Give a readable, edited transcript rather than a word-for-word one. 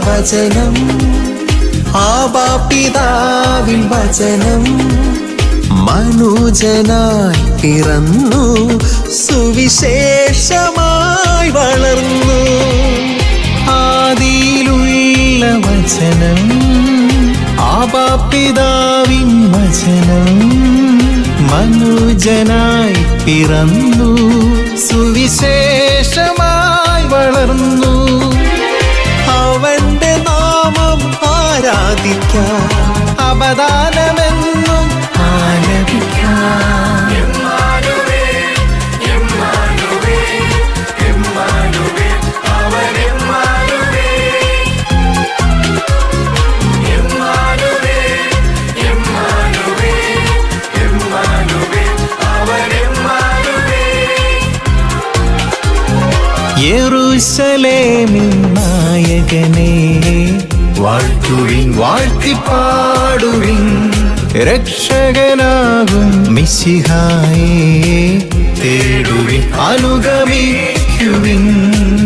വചനം ആബാപിതാവിൻ വചനം മനുജനായി പിറന്നു സുവിശേഷമായി വളർന്നു. ആദിയിലുള്ള വചനം ആബാപിതാവിൻ വചനം മനുജനായി പിറന്നു സുവിശേഷമായി വളർന്നു. അവന്റെ നാമം ആരാധിക്കാം, അവദാനമെന്നും ആലപിക്കാം. യെരൂശലേമിൻ നായകനെ വാഴ്ത്തുവിൻ, വാഴ്ത്തിപ്പാടുവിൻ. രക്ഷകനാകും മിശിഹായെ തേടുവിൻ, അനുഗമിക്കുവിൻ.